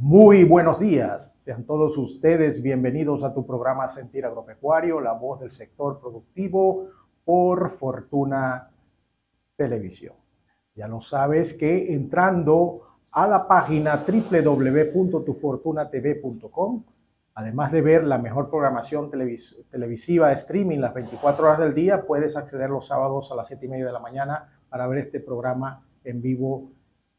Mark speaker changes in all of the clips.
Speaker 1: Muy buenos días, sean todos ustedes bienvenidos a tu programa Sentir Agropecuario, la voz del sector productivo por Fortuna Televisión. Ya lo sabes que entrando a la página www.tufortunatv.com, además de ver la mejor programación televisiva streaming las 24 horas del día, puedes acceder los sábados a las 7:30 de la mañana para ver este programa en vivo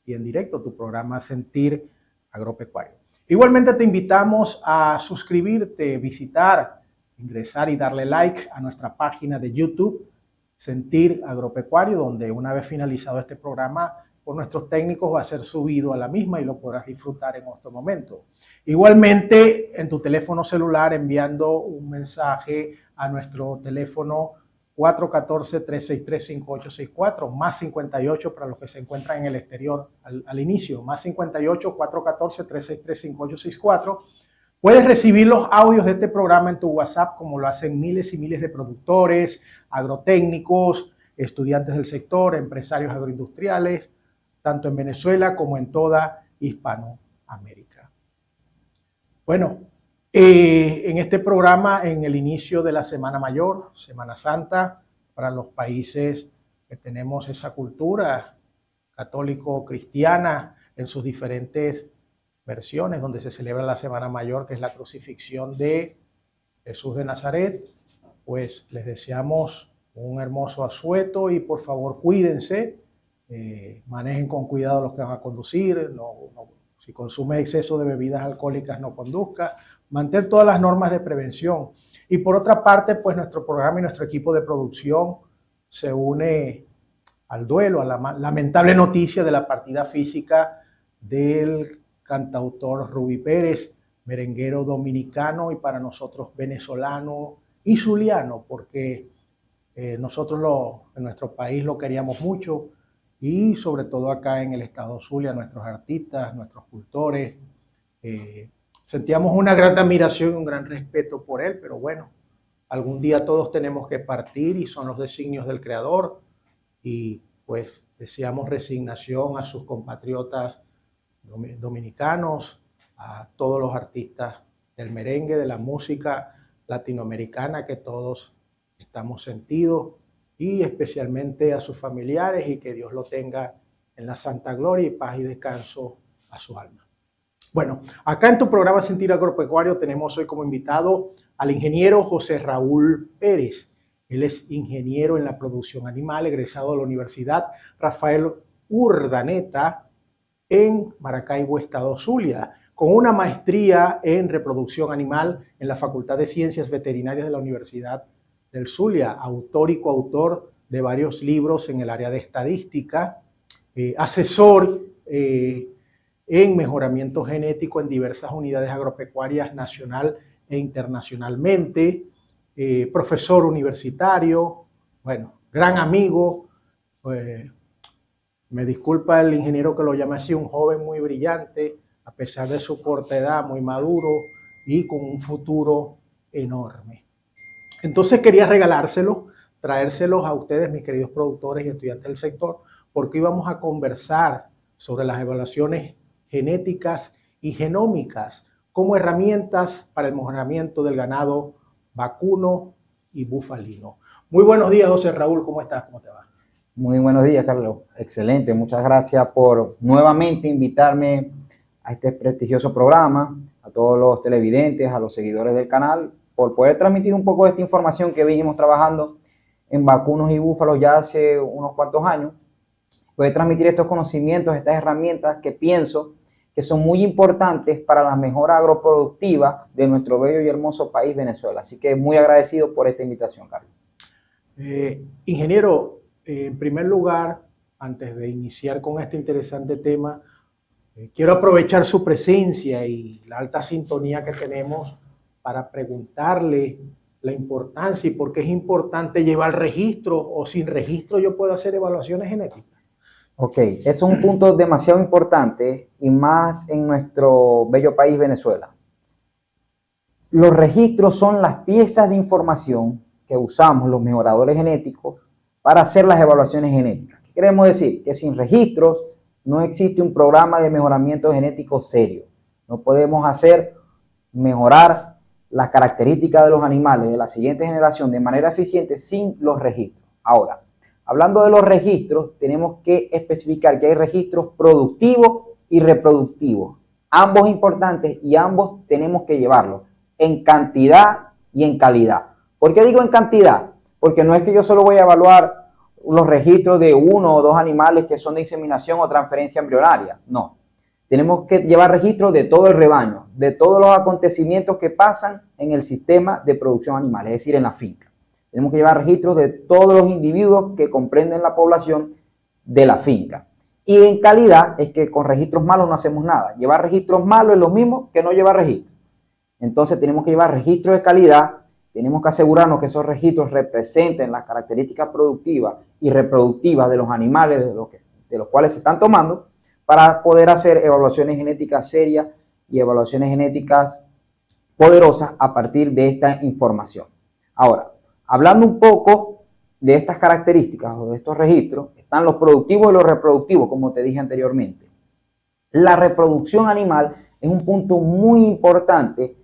Speaker 1: y en directo, tu programa Sentir Agropecuario. Igualmente te invitamos a suscribirte, visitar, ingresar y darle like a nuestra página de YouTube Sentir Agropecuario, donde una vez finalizado este programa por nuestros técnicos va a ser subido a la misma y lo podrás disfrutar en otro momento. Igualmente en tu teléfono celular enviando un mensaje a nuestro teléfono 414-363-5864, más 58 para los que se encuentran en el exterior al inicio, más 58 414-363-5864. Puedes recibir los audios de este programa en tu WhatsApp, como lo hacen miles y miles de productores, agrotécnicos, estudiantes del sector, empresarios agroindustriales, tanto en Venezuela como en toda Hispanoamérica. Bueno, en este programa, en el inicio de la Semana Mayor, Semana Santa, para los países que tenemos esa cultura católico-cristiana en sus diferentes versiones, donde se celebra la Semana Mayor, que es la crucifixión de Jesús de Nazaret, pues les deseamos un hermoso asueto y por favor cuídense, manejen con cuidado los que van a conducir, si consume exceso de bebidas alcohólicas no conduzca, mantener todas las normas de prevención. Y por otra parte, pues nuestro programa y nuestro equipo de producción se une al duelo, a la lamentable noticia de la partida física del cantautor Rubí Pérez, merenguero dominicano y para nosotros venezolano y zuliano, porque nosotros en nuestro país lo queríamos mucho y sobre todo acá en el estado Zulia, nuestros artistas, nuestros cultores, sentíamos una gran admiración y un gran respeto por él, pero bueno, algún día todos tenemos que partir y son los designios del Creador y pues deseamos resignación a sus compatriotas dominicanos, a todos los artistas del merengue, de la música latinoamericana, que todos estamos sentidos, y especialmente a sus familiares y que Dios lo tenga en la santa gloria y paz y descanso a su alma. Bueno, acá en tu programa Sentir Agropecuario tenemos hoy como invitado al ingeniero José Raúl Pérez. Él es ingeniero en la producción animal, egresado de la Universidad Rafael Urdaneta en Maracaibo, estado Zulia, con una maestría en reproducción animal en la Facultad de Ciencias Veterinarias de la Universidad del Zulia, autor y coautor de varios libros en el área de estadística, asesor en mejoramiento genético en diversas unidades agropecuarias nacional e internacionalmente, profesor universitario, bueno, gran amigo, me disculpa el ingeniero que lo llame así, un joven muy brillante, a pesar de su corta edad, muy maduro y con un futuro enorme. Entonces quería regalárselos, traérselos a ustedes, mis queridos productores y estudiantes del sector, porque íbamos a conversar sobre las evaluaciones genéticas y genómicas como herramientas para el mejoramiento del ganado vacuno y bufalino. Muy buenos días, José Raúl, ¿cómo estás? ¿Cómo te va?
Speaker 2: Muy buenos días, Carlos. Excelente. Muchas gracias por nuevamente invitarme a este prestigioso programa, a todos los televidentes, a los seguidores del canal, por poder transmitir un poco de esta información que venimos trabajando en vacunos y búfalos ya hace unos cuantos años. Poder transmitir estos conocimientos, estas herramientas que pienso que son muy importantes para la mejora agroproductiva de nuestro bello y hermoso país, Venezuela. Así que muy agradecido por esta invitación, Carlos.
Speaker 1: Ingeniero, en primer lugar, antes de iniciar con este interesante tema, quiero aprovechar su presencia y la alta sintonía que tenemos para preguntarle la importancia y por qué es importante llevar registro o sin registro yo puedo hacer evaluaciones genéticas.
Speaker 2: Ok, es un punto demasiado importante y más en nuestro bello país, Venezuela. Los registros son las piezas de información que usamos los mejoradores genéticos para hacer las evaluaciones genéticas. ¿Qué queremos decir? Que sin registros no existe un programa de mejoramiento genético serio. No podemos mejorar las características de los animales de la siguiente generación de manera eficiente sin los registros. Ahora, hablando de los registros, tenemos que especificar que hay registros productivos y reproductivos. Ambos importantes y ambos tenemos que llevarlos en cantidad y en calidad. ¿Por qué digo en cantidad? Porque no es que yo solo voy a evaluar los registros de 1 o 2 animales que son de inseminación o transferencia embrionaria. No. Tenemos que llevar registros de todo el rebaño, de todos los acontecimientos que pasan en el sistema de producción animal, es decir, en la finca. Tenemos que llevar registros de todos los individuos que comprenden la población de la finca. Y en calidad es que con registros malos no hacemos nada. Llevar registros malos es lo mismo que no llevar registros. Entonces tenemos que llevar registros de calidad, tenemos que asegurarnos que esos registros representen las características productivas y reproductivas de los animales de los cuales se están tomando, para poder hacer evaluaciones genéticas serias y evaluaciones genéticas poderosas a partir de esta información. Ahora, hablando un poco de estas características o de estos registros, están los productivos y los reproductivos, como te dije anteriormente. La reproducción animal es un punto muy importante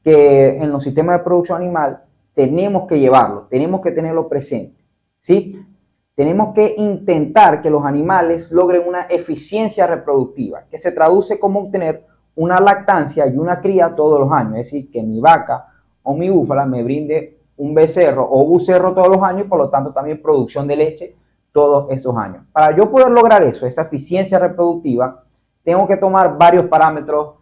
Speaker 2: que en los sistemas de producción animal tenemos que llevarlo, tenemos que tenerlo presente, ¿sí? Tenemos que intentar que los animales logren una eficiencia reproductiva, que se traduce como obtener una lactancia y una cría todos los años. Es decir, que mi vaca o mi búfala me brinde un becerro o bucerro todos los años y por lo tanto también producción de leche todos esos años. Para yo poder lograr eso, esa eficiencia reproductiva, tengo que tomar varios parámetros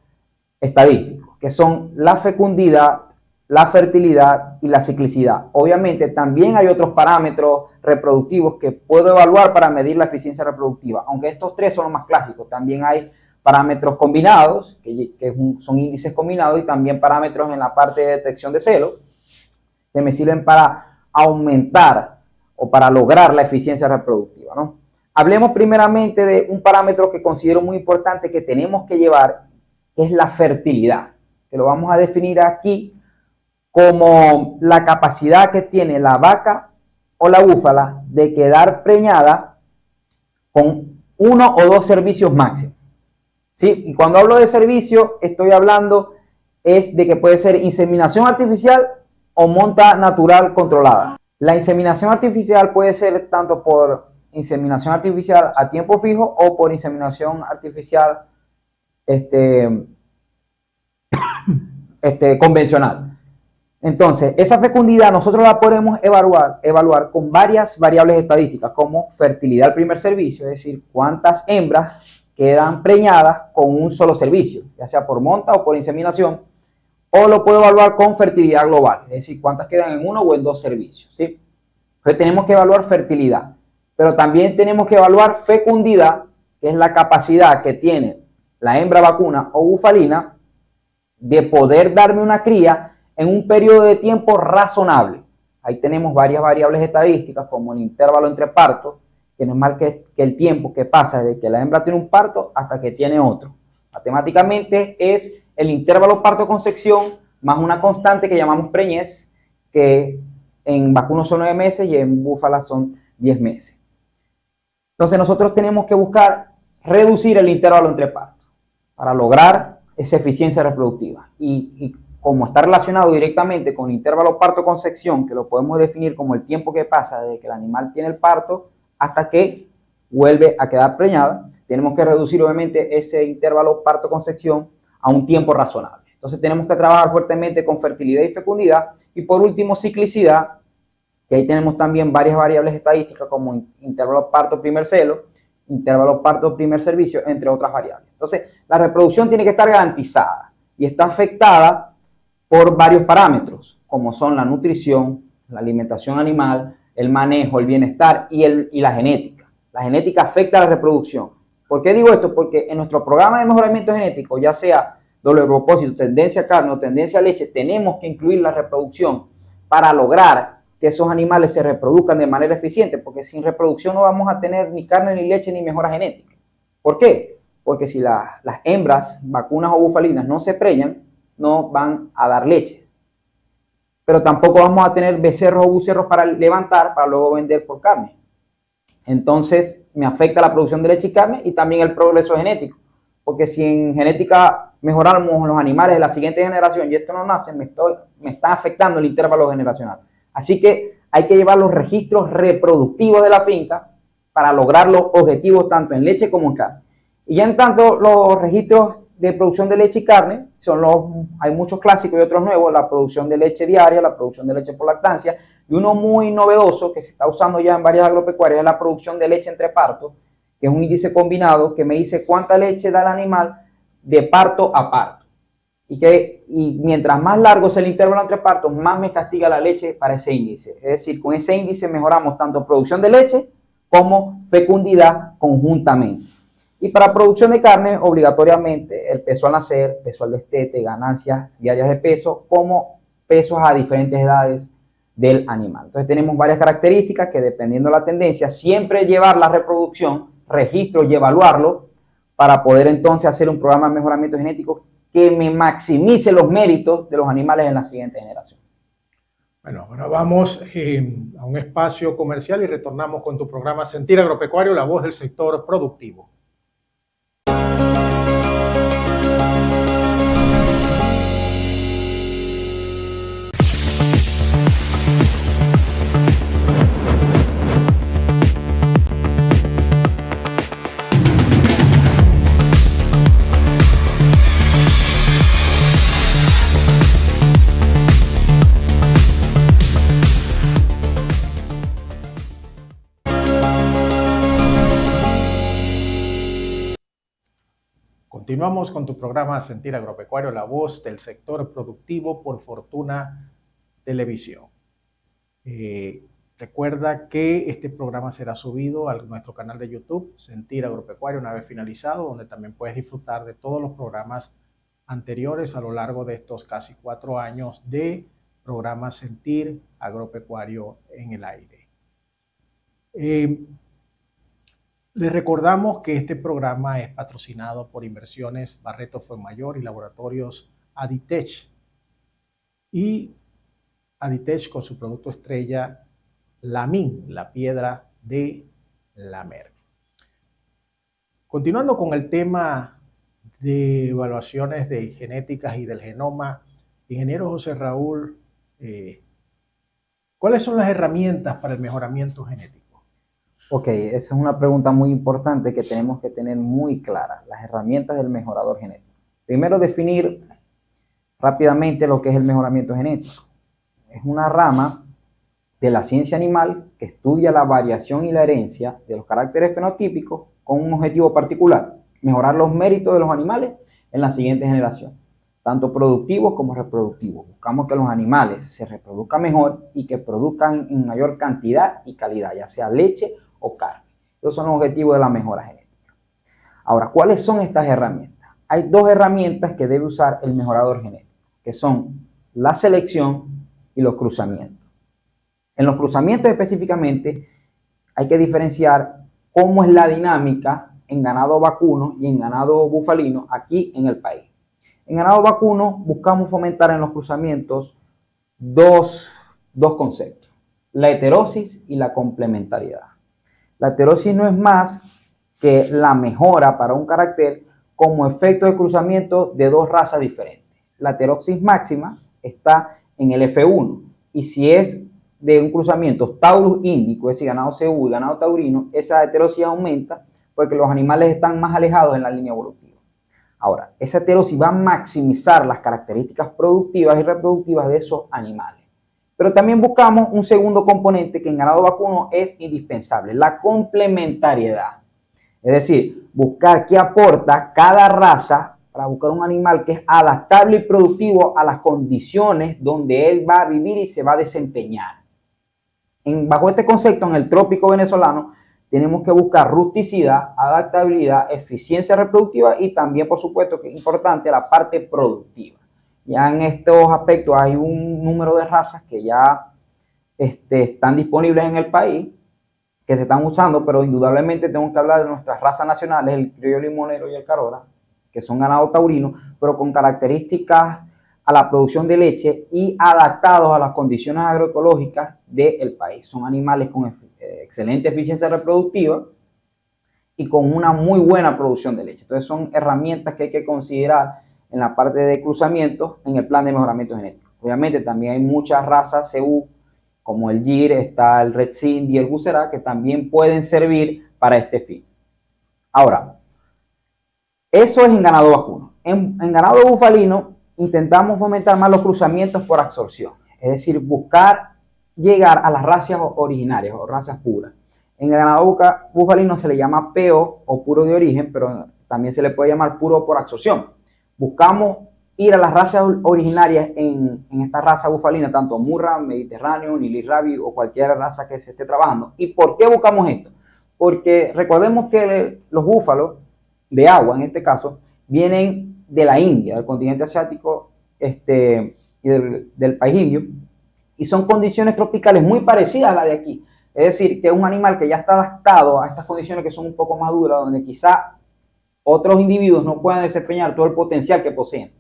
Speaker 2: estadísticos, que son la fecundidad, la fertilidad y la ciclicidad. Obviamente también hay otros parámetros reproductivos que puedo evaluar para medir la eficiencia reproductiva, aunque estos tres son los más clásicos. También hay parámetros combinados, que son índices combinados, y también parámetros en la parte de detección de celos, que me sirven para aumentar o para lograr la eficiencia reproductiva, ¿no? Hablemos primeramente de un parámetro que considero muy importante que tenemos que llevar, que es la fertilidad, que lo vamos a definir aquí como la capacidad que tiene la vaca o la búfala de quedar preñada con 1 o 2 servicios máximos, ¿sí? Y cuando hablo de servicio, estoy hablando es de que puede ser inseminación artificial o monta natural controlada. La inseminación artificial puede ser tanto por inseminación artificial a tiempo fijo o por inseminación artificial convencional. Entonces, esa fecundidad nosotros la podemos evaluar con varias variables estadísticas, como fertilidad al primer servicio, es decir, cuántas hembras quedan preñadas con un solo servicio, ya sea por monta o por inseminación, o lo puedo evaluar con fertilidad global, es decir, cuántas quedan en 1 o en 2 servicios, ¿sí? Entonces tenemos que evaluar fertilidad, pero también tenemos que evaluar fecundidad, que es la capacidad que tiene la hembra vacuna o bufalina de poder darme una cría en un periodo de tiempo razonable. Ahí tenemos varias variables estadísticas, como el intervalo entre partos, que no es más que el tiempo que pasa desde que la hembra tiene un parto hasta que tiene otro. Matemáticamente es el intervalo parto-concepción más una constante que llamamos preñez, que en vacunos son 9 meses y en búfalas son 10 meses. Entonces nosotros tenemos que buscar reducir el intervalo entre partos para lograr esa eficiencia reproductiva. Y como está relacionado directamente con el intervalo parto-concepción, que lo podemos definir como el tiempo que pasa desde que el animal tiene el parto hasta que vuelve a quedar preñada, tenemos que reducir obviamente ese intervalo parto-concepción a un tiempo razonable. Entonces tenemos que trabajar fuertemente con fertilidad y fecundidad. Y por último, ciclicidad, que ahí tenemos también varias variables estadísticas como intervalo parto-primer celo, intervalo parto-primer servicio, entre otras variables. Entonces, la reproducción tiene que estar garantizada y está afectada por varios parámetros, como son la nutrición, la alimentación animal, el manejo, el bienestar y la genética. La genética afecta a la reproducción. ¿Por qué digo esto? Porque en nuestro programa de mejoramiento genético, ya sea doble propósito, tendencia a carne o tendencia a leche, tenemos que incluir la reproducción para lograr que esos animales se reproduzcan de manera eficiente, porque sin reproducción no vamos a tener ni carne, ni leche, ni mejora genética. ¿Por qué? Porque si las hembras, vacunas o bufalinas no se preñan, no van a dar leche. Pero tampoco vamos a tener becerros o bucerros para levantar, para luego vender por carne. Entonces me afecta la producción de leche y carne y también el progreso genético. Porque si en genética mejoramos los animales de la siguiente generación y esto no nace, me está afectando el intervalo generacional. Así que hay que llevar los registros reproductivos de la finca para lograr los objetivos tanto en leche como en carne. Y ya en tanto los registros de producción de leche y carne, hay muchos clásicos y otros nuevos, la producción de leche diaria, la producción de leche por lactancia, y uno muy novedoso que se está usando ya en varias agropecuarias es la producción de leche entre partos, que es un índice combinado que me dice cuánta leche da el animal de parto a parto. Y mientras más largo sea el intervalo entre partos, más me castiga la leche para ese índice. Es decir, con ese índice mejoramos tanto producción de leche como fecundidad conjuntamente. Y para producción de carne, obligatoriamente el peso al nacer, peso al destete, ganancias diarias de peso, como pesos a diferentes edades del animal. Entonces tenemos varias características que dependiendo de la tendencia, siempre llevar la reproducción, registro y evaluarlo para poder entonces hacer un programa de mejoramiento genético que me maximice los méritos de los animales en la siguiente generación.
Speaker 1: Bueno, ahora vamos a un espacio comercial y retornamos con tu programa Sentir Agropecuario, la voz del sector productivo. Continuamos con tu programa Sentir Agropecuario, la voz del sector productivo por Fortuna Televisión. Recuerda que este programa será subido a nuestro canal de YouTube, Sentir Agropecuario, una vez finalizado, donde también puedes disfrutar de todos los programas anteriores a lo largo de estos casi 4 años de programa Sentir Agropecuario en el aire. Les recordamos que este programa es patrocinado por Inversiones Barreto Fuenmayor y Laboratorios Aditech. Y Aditech con su producto estrella Lamin, la piedra de lamer. Continuando con el tema de evaluaciones de genéticas y del genoma, ingeniero José Raúl, ¿cuáles son las herramientas para el mejoramiento genético?
Speaker 2: Ok, esa es una pregunta muy importante que tenemos que tener muy clara, las herramientas del mejorador genético. Primero, definir rápidamente lo que es el mejoramiento genético. Es una rama de la ciencia animal que estudia la variación y la herencia de los caracteres fenotípicos con un objetivo particular, mejorar los méritos de los animales en la siguiente generación, tanto productivos como reproductivos. Buscamos que los animales se reproduzcan mejor y que produzcan en mayor cantidad y calidad, ya sea leche o carne. Esos son los objetivos de la mejora genética. Ahora, ¿cuáles son estas herramientas? Hay 2 herramientas que debe usar el mejorador genético, que son la selección y los cruzamientos. En los cruzamientos específicamente hay que diferenciar cómo es la dinámica en ganado vacuno y en ganado bufalino aquí en el país. En ganado vacuno buscamos fomentar en los cruzamientos dos conceptos, la heterosis y la complementariedad. La heterosis no es más que la mejora para un carácter como efecto de cruzamiento de 2 razas diferentes. La heterosis máxima está en el F1 y si es de un cruzamiento Taurus índico, es decir, ganado CU y ganado taurino, esa heterosis aumenta porque los animales están más alejados en la línea evolutiva. Ahora, esa heterosis va a maximizar las características productivas y reproductivas de esos animales. Pero también buscamos un segundo componente que en ganado vacuno es indispensable, la complementariedad. Es decir, buscar qué aporta cada raza para buscar un animal que es adaptable y productivo a las condiciones donde él va a vivir y se va a desempeñar. Bajo este concepto, en el trópico venezolano, tenemos que buscar rusticidad, adaptabilidad, eficiencia reproductiva y también, por supuesto, que es importante la parte productiva. Ya en estos aspectos hay un número de razas que ya están disponibles en el país, que se están usando, pero indudablemente tenemos que hablar de nuestras razas nacionales, el criollo limonero y el carora, que son ganado taurino, pero con características a la producción de leche y adaptados a las condiciones agroecológicas del país. Son animales con excelente eficiencia reproductiva y con una muy buena producción de leche. Entonces son herramientas que hay que considerar en la parte de cruzamiento en el plan de mejoramiento genético. Obviamente también hay muchas razas CU, como el GIR, está el Red Sind y el Bucerat, que también pueden servir para este fin. Ahora, eso es en ganado vacuno. En ganado bufalino intentamos fomentar más los cruzamientos por absorción, es decir, buscar llegar a las razas originarias o razas puras. En el ganado bufalino se le llama PO o puro de origen, pero también se le puede llamar puro por absorción. Buscamos ir a las razas originarias en esta raza bufalina, tanto Murra, Mediterráneo, Nili Rabi o cualquier raza que se esté trabajando. ¿Y por qué buscamos esto? Porque recordemos que los búfalos de agua, en este caso, vienen de la India, del continente asiático y del país indio, y son condiciones tropicales muy parecidas a las de aquí. Es decir, que es un animal que ya está adaptado a estas condiciones que son un poco más duras, donde quizá otros individuos no puedan desempeñar todo el potencial que poseen.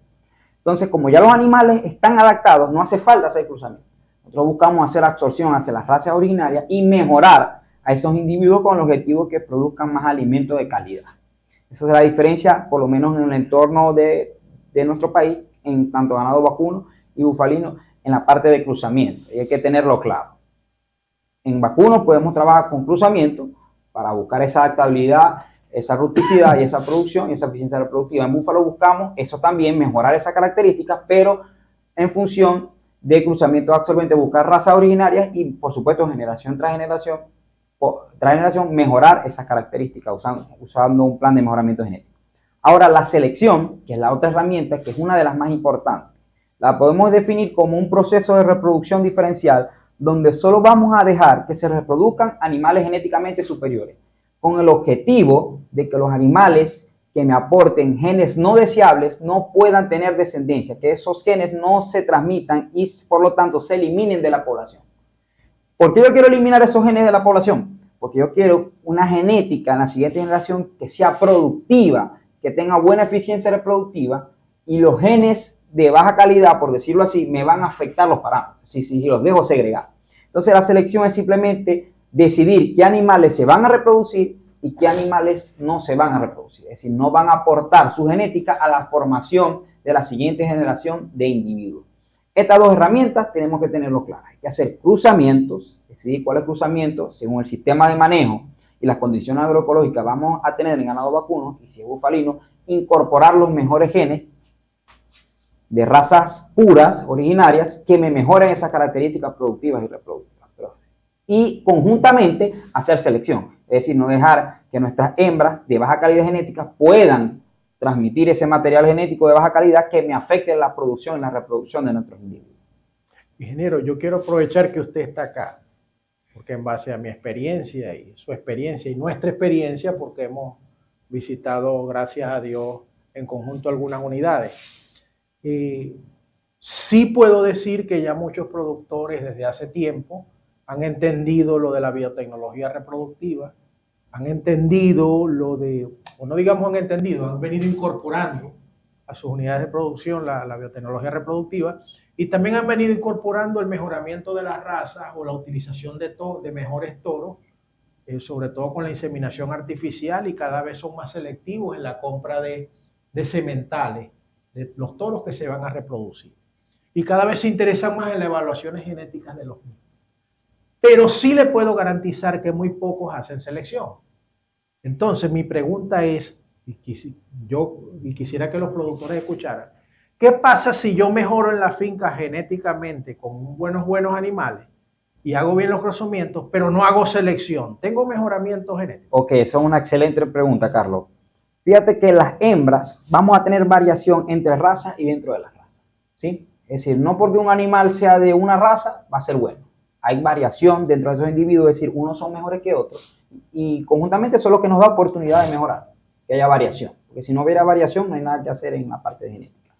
Speaker 2: Entonces, como ya los animales están adaptados, no hace falta hacer cruzamiento. Nosotros buscamos hacer absorción hacia las razas originarias y mejorar a esos individuos con el objetivo que produzcan más alimento de calidad. Esa es la diferencia, por lo menos en el entorno de nuestro país, en tanto ganado vacuno y bufalino, en la parte de cruzamiento. Y hay que tenerlo claro. En vacuno podemos trabajar con cruzamiento para buscar esa adaptabilidad, esa rusticidad y esa producción y esa eficiencia reproductiva. En búfalo buscamos eso también, mejorar esa característica, pero en función de cruzamiento absorbente, buscar razas originarias y, por supuesto, generación tras generación, mejorar esas características usando un plan de mejoramiento genético. Ahora, la selección, que es la otra herramienta, que es una de las más importantes, la podemos definir como un proceso de reproducción diferencial donde solo vamos a dejar que se reproduzcan animales genéticamente superiores, con el objetivo de que los animales que me aporten genes no deseables no puedan tener descendencia, que esos genes no se transmitan y por lo tanto se eliminen de la población. ¿Por qué yo quiero eliminar esos genes de la población? Porque yo quiero una genética en la siguiente generación que sea productiva, que tenga buena eficiencia reproductiva, y los genes de baja calidad, por decirlo así, me van a afectar los parámetros, si los dejo segregados. Entonces la selección es simplemente decidir qué animales se van a reproducir y qué animales no se van a reproducir. Es decir, no van a aportar su genética a la formación de la siguiente generación de individuos. Estas dos herramientas tenemos que tenerlo claras. Hay que hacer cruzamientos, decidir cuál es el cruzamiento según el sistema de manejo y las condiciones agroecológicas vamos a tener en ganado vacuno, y si es bufalino, incorporar los mejores genes de razas puras, originarias, que me mejoren esas características productivas y reproductivas. Y conjuntamente hacer selección, es decir, no dejar que nuestras hembras de baja calidad genética puedan transmitir ese material genético de baja calidad que me afecte en la producción y la reproducción de nuestros individuos.
Speaker 1: Ingeniero, yo quiero aprovechar que usted está acá, porque en base a mi experiencia y su experiencia y nuestra experiencia, porque hemos visitado, gracias a Dios, en conjunto algunas unidades. Sí puedo decir que ya muchos productores desde hace tiempo han entendido lo de la biotecnología reproductiva, han entendido lo de, o no digamos han entendido, han venido incorporando a sus unidades de producción la biotecnología reproductiva, y también han venido incorporando el mejoramiento de las razas o la utilización de mejores toros, sobre todo con la inseminación artificial, y cada vez son más selectivos en la compra de sementales, de los toros que se van a reproducir. Y cada vez se interesan más en las evaluaciones genéticas de los mismos. Pero sí le puedo garantizar que muy pocos hacen selección. Entonces mi pregunta es, y quisiera que los productores escucharan, ¿qué pasa si yo mejoro en la finca genéticamente con buenos animales y hago bien los cruzamientos, pero no hago selección? ¿Tengo mejoramiento genético?
Speaker 2: Ok, esa es una excelente pregunta, Carlos. Fíjate que las hembras vamos a tener variación entre razas y dentro de las razas, ¿sí? Es decir, no porque un animal sea de una raza va a ser bueno. Hay variación dentro de esos individuos, es decir, unos son mejores que otros, y conjuntamente eso es lo que nos da oportunidad de mejorar, que haya variación, porque si no hubiera variación no hay nada que hacer en la parte de genética.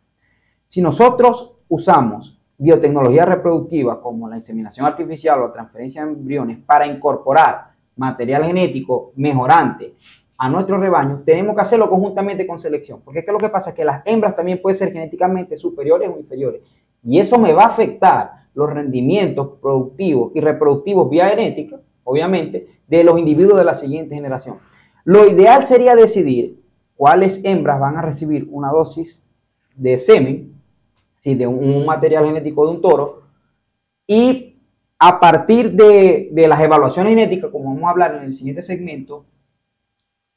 Speaker 2: Si nosotros usamos biotecnología reproductiva como la inseminación artificial o la transferencia de embriones para incorporar material genético mejorante a nuestro rebaño, tenemos que hacerlo conjuntamente con selección, porque es que lo que pasa es que las hembras también pueden ser genéticamente superiores o inferiores, y eso me va a afectar los rendimientos productivos y reproductivos vía genética, obviamente, de los individuos de la siguiente generación. Lo ideal sería decidir cuáles hembras van a recibir una dosis de semen, ¿sí? De un material genético de un toro, y a partir de las evaluaciones genéticas, como vamos a hablar en el siguiente segmento,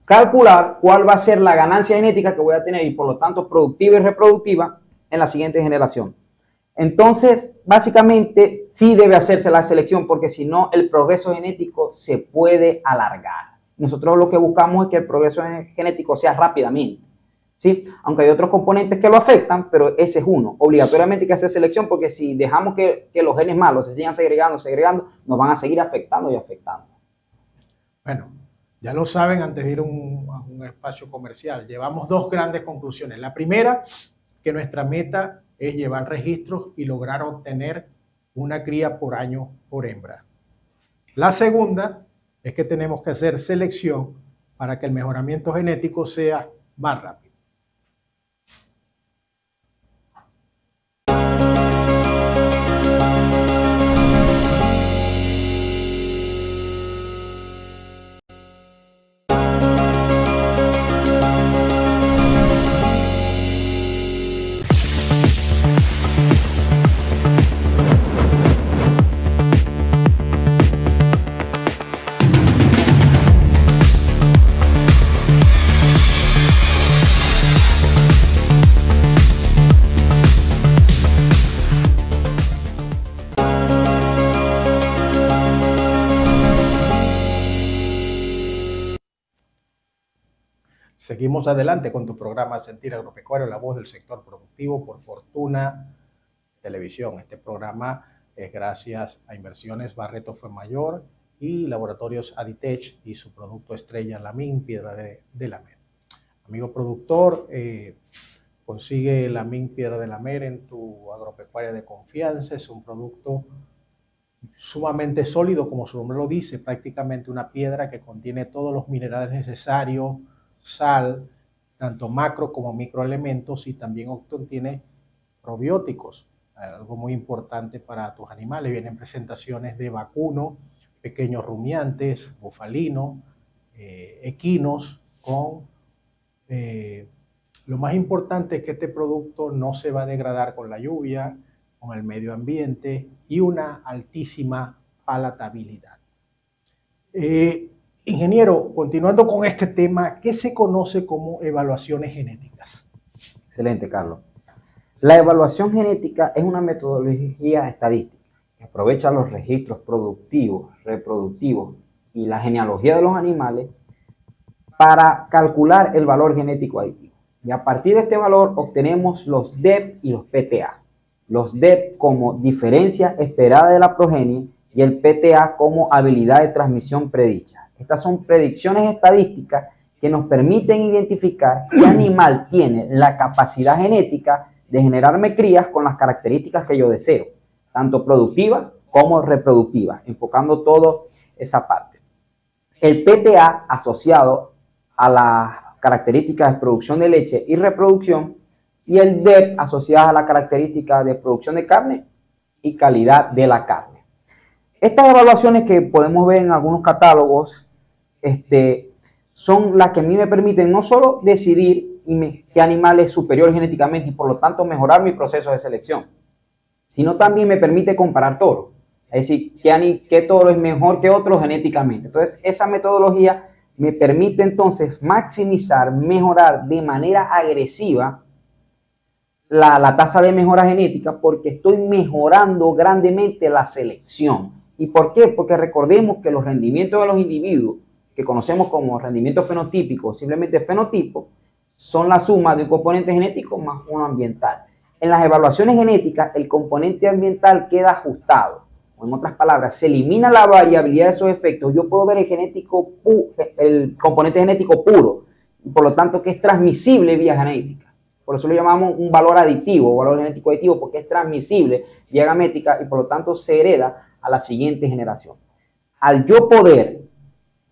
Speaker 2: calcular cuál va a ser la ganancia genética que voy a tener y por lo tanto productiva y reproductiva en la siguiente generación. Entonces, básicamente, sí debe hacerse la selección porque si no, el progreso genético se puede alargar. Nosotros lo que buscamos es que el progreso genético sea rápidamente, ¿sí? Aunque hay otros componentes que lo afectan, pero ese es uno. Obligatoriamente hay que hacer selección porque si dejamos que los genes malos se sigan segregando, nos van a seguir afectando y afectando.
Speaker 1: Bueno, ya lo saben antes de ir a un espacio comercial. Llevamos dos grandes conclusiones. La primera, que nuestra meta es llevar registros y lograr obtener una cría por año por hembra. La segunda es que tenemos que hacer selección para que el mejoramiento genético sea más rápido. Seguimos adelante con tu programa Sentir Agropecuario, la voz del sector productivo por Fortuna Televisión. Este programa es gracias a Inversiones Barreto Fuenmayor y Laboratorios Aditech y su producto estrella Lamin, Piedra de la Mer. Amigo productor, consigue Lamin, Piedra de la Mer en tu agropecuaria de confianza. Es un producto sumamente sólido, como su nombre lo dice, prácticamente una piedra que contiene todos los minerales necesarios, sal, tanto macro como microelementos, y también contiene probióticos, algo muy importante para tus animales. Vienen presentaciones de vacuno, pequeños rumiantes, bufalino, equinos, con lo más importante es que este producto no se va a degradar con la lluvia, con el medio ambiente y una altísima palatabilidad. Ingeniero, continuando con este tema, ¿qué se conoce como evaluaciones genéticas?
Speaker 2: Excelente, Carlos. La evaluación genética es una metodología estadística que aprovecha los registros productivos, reproductivos y la genealogía de los animales para calcular el valor genético aditivo. Y a partir de este valor obtenemos los DEP y los PTA. Los DEP como diferencia esperada de la progenie y el PTA como habilidad de transmisión predicha. Estas son predicciones estadísticas que nos permiten identificar qué animal tiene la capacidad genética de generarme crías con las características que yo deseo, tanto productivas como reproductivas, enfocando toda esa parte. El PTA asociado a las características de producción de leche y reproducción, y el DEP asociado a la característica de producción de carne y calidad de la carne. Estas evaluaciones que podemos ver en algunos catálogos son las que a mí me permiten no solo decidir qué animal es superior genéticamente y por lo tanto mejorar mi proceso de selección, sino también me permite comparar toros. Es decir, qué toro es mejor que otro genéticamente. Entonces, esa metodología me permite entonces maximizar, mejorar de manera agresiva la tasa de mejora genética porque estoy mejorando grandemente la selección. ¿Y por qué? Porque recordemos que los rendimientos de los individuos que conocemos como rendimiento fenotípico, simplemente fenotipo, son la suma de un componente genético más uno ambiental. En las evaluaciones genéticas, el componente ambiental queda ajustado. O en otras palabras, se elimina la variabilidad de esos efectos. Yo puedo ver el componente genético puro, y por lo tanto que es transmisible vía genética. Por eso lo llamamos un valor aditivo, valor genético aditivo, porque es transmisible vía gamética y por lo tanto se hereda a la siguiente generación. Al yo poder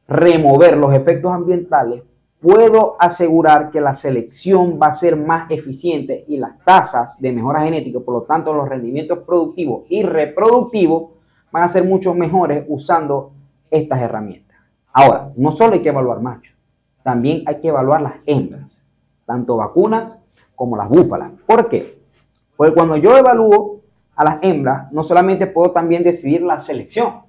Speaker 2: remover los efectos ambientales, puedo asegurar que la selección va a ser más eficiente y las tasas de mejora genética, por lo tanto los rendimientos productivos y reproductivos van a ser mucho mejores usando estas herramientas. Ahora, no solo hay que evaluar machos, también hay que evaluar las hembras, tanto vacunas como las búfalas. ¿Por qué? Porque cuando yo evalúo a las hembras, no solamente puedo también decidir la selección,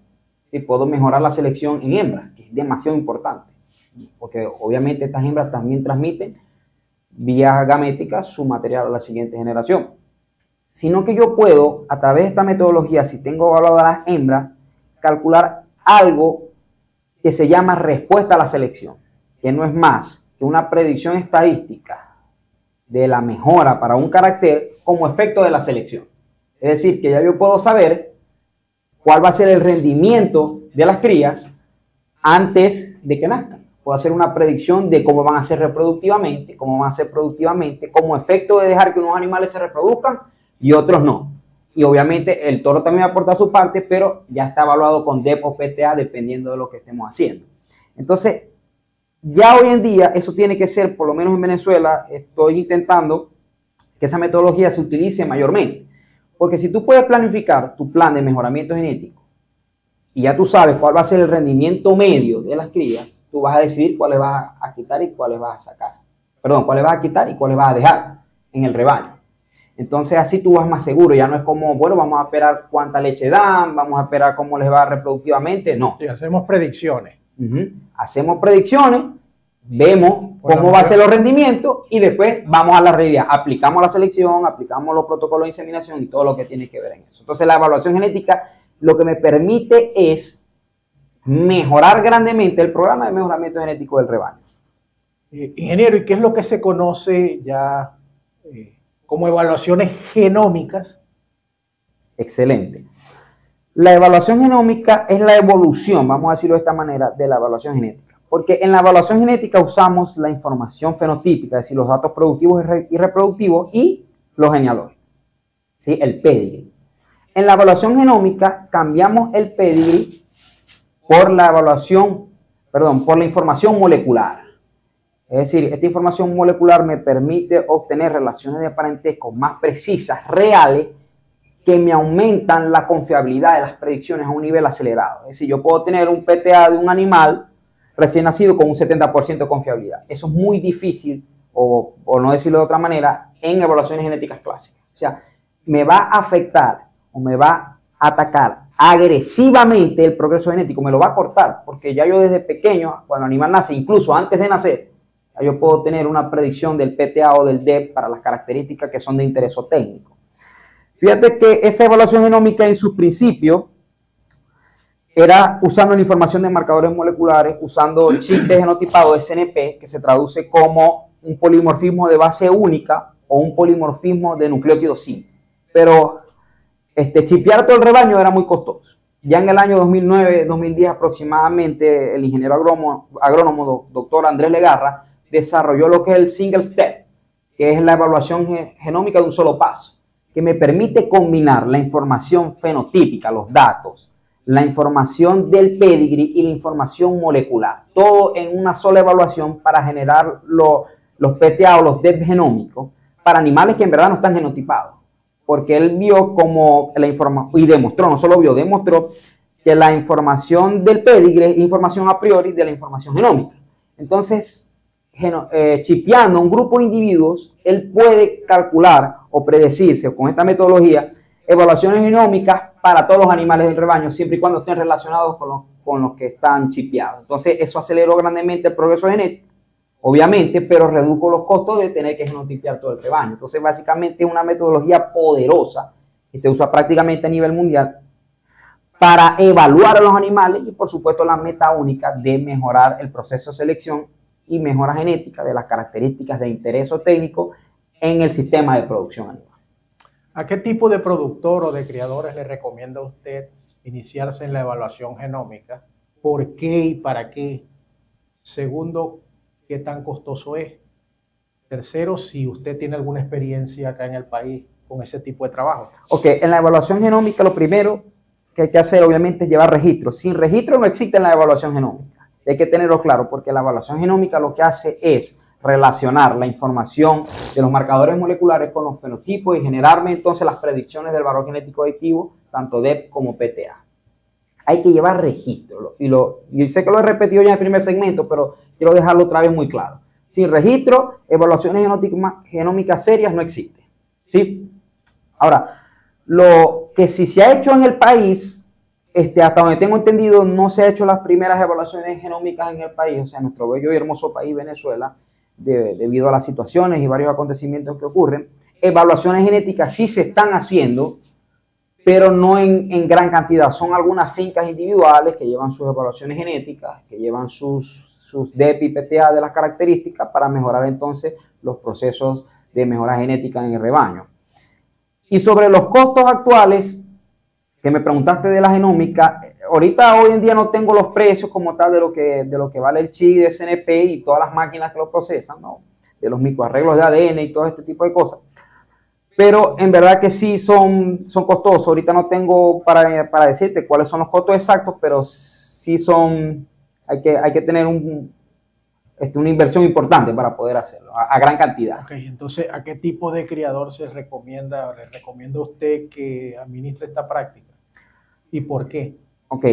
Speaker 2: ¿sí? Puedo mejorar la selección en hembras, que es demasiado importante, porque obviamente estas hembras también transmiten vía gamética su material a la siguiente generación. Sino que yo puedo, a través de esta metodología, si tengo evaluadas las hembras, calcular algo que se llama respuesta a la selección, que no es más que una predicción estadística de la mejora para un carácter como efecto de la selección. Es decir, que ya yo puedo saber cuál va a ser el rendimiento de las crías antes de que nazcan. Puedo hacer una predicción de cómo van a ser reproductivamente, cómo van a ser productivamente, como efecto de dejar que unos animales se reproduzcan y otros no. Y obviamente el toro también aporta su parte, pero ya está evaluado con DEP o PTA dependiendo de lo que estemos haciendo. Entonces, ya hoy en día eso tiene que ser, por lo menos en Venezuela, estoy intentando que esa metodología se utilice mayormente. Porque si tú puedes planificar tu plan de mejoramiento genético y ya tú sabes cuál va a ser el rendimiento medio de las crías, tú vas a decidir cuáles vas a quitar y cuáles vas a sacar. Perdón, cuáles vas a quitar y cuáles vas a dejar en el rebaño. Entonces así tú vas más seguro, ya no es como, bueno, vamos a esperar cuánta leche dan, vamos a esperar cómo les va reproductivamente, no.
Speaker 1: Y hacemos predicciones.
Speaker 2: Hacemos predicciones, vemos cómo va a ser los rendimientos y después vamos a la realidad. Aplicamos la selección, aplicamos los protocolos de inseminación y todo lo que tiene que ver en eso. Entonces la evaluación genética lo que me permite es mejorar grandemente el programa de mejoramiento genético del rebaño.
Speaker 1: Ingeniero, ¿y qué es lo que se conoce ya como evaluaciones genómicas?
Speaker 2: Excelente. La evaluación genómica es la evolución, vamos a decirlo de esta manera, de la evaluación genética. Porque en la evaluación genética usamos la información fenotípica, es decir, los datos productivos y reproductivos y los genealógicos, ¿sí? El pedigree. En la evaluación genómica cambiamos el pedigree por la información molecular. Es decir, esta información molecular me permite obtener relaciones de parentesco más precisas, reales, que me aumentan la confiabilidad de las predicciones a un nivel acelerado. Es decir, yo puedo tener un PTA de un animal recién nacido con un 70% de confiabilidad. Eso es muy difícil, o no decirlo de otra manera, en evaluaciones genéticas clásicas. O sea, me va a afectar o me va a atacar agresivamente el progreso genético, me lo va a cortar, porque ya yo desde pequeño, cuando el animal nace, incluso antes de nacer, yo puedo tener una predicción del PTA o del DEP para las características que son de interés técnico. Fíjate que esa evaluación genómica en sus principios era usando la información de marcadores moleculares, usando el chip de genotipado SNP, que se traduce como un polimorfismo de base única o un polimorfismo de nucleótido simple. Pero chipear todo el rebaño era muy costoso. Ya en el año 2009-2010 aproximadamente, el ingeniero agrónomo doctor Andrés Legarra desarrolló lo que es el single step, que es la evaluación genómica de un solo paso, que me permite combinar la información fenotípica, los datos, la información del pedigree y la información molecular, todo en una sola evaluación para generar los PTA o los DEP genómicos para animales que en verdad no están genotipados. Porque él vio como la información, y demostró, no solo vio, demostró que la información del pedigree es información a priori de la información genómica. Entonces, chipeando un grupo de individuos, él puede calcular o predecirse con esta metodología evaluaciones genómicas para todos los animales del rebaño, siempre y cuando estén relacionados con los que están chipeados. Entonces, eso aceleró grandemente el progreso genético, obviamente, pero redujo los costos de tener que genotipear todo el rebaño. Entonces, básicamente es una metodología poderosa que se usa prácticamente a nivel mundial para evaluar a los animales y, por supuesto, la meta única de mejorar el proceso de selección y mejora genética de las características de interés técnico en el sistema de producción animal.
Speaker 1: ¿A qué tipo de productor o de criadores le recomienda a usted iniciarse en la evaluación genómica? ¿Por qué y para qué? Segundo, ¿qué tan costoso es? Tercero, si usted tiene alguna experiencia acá en el país con ese tipo de trabajo.
Speaker 2: Ok, en la evaluación genómica lo primero que hay que hacer obviamente es llevar registro. Sin registro no existe la evaluación genómica. Hay que tenerlo claro porque la evaluación genómica lo que hace es relacionar la información de los marcadores moleculares con los fenotipos y generarme entonces las predicciones del valor genético aditivo, tanto DEP como PTA. Hay que llevar registro. Y yo sé que lo he repetido ya en el primer segmento, pero quiero dejarlo otra vez muy claro. Sin registro, evaluaciones genómicas serias no existen. ¿Sí? Ahora, lo que sí se ha hecho en el país, hasta donde tengo entendido, no se ha hecho las primeras evaluaciones genómicas en el país, o sea, nuestro bello y hermoso país, Venezuela, debido a las situaciones y varios acontecimientos que ocurren. Evaluaciones genéticas sí se están haciendo, pero no en gran cantidad. Son algunas fincas individuales que llevan sus evaluaciones genéticas, que llevan sus DEP y PTA de las características para mejorar entonces los procesos de mejora genética en el rebaño. Y sobre los costos actuales, que me preguntaste de la genómica, ahorita hoy en día no tengo los precios como tal de lo que vale el chip de SNP y todas las máquinas que lo procesan, ¿no? De los microarreglos de ADN y todo este tipo de cosas. Pero en verdad que sí son costosos. Ahorita no tengo para decirte cuáles son los costos exactos, pero sí hay que tener una inversión importante para poder hacerlo, a gran cantidad.
Speaker 1: Ok, entonces, ¿a qué tipo de criador le recomienda usted que administre esta práctica? ¿Y por qué?
Speaker 2: Ok.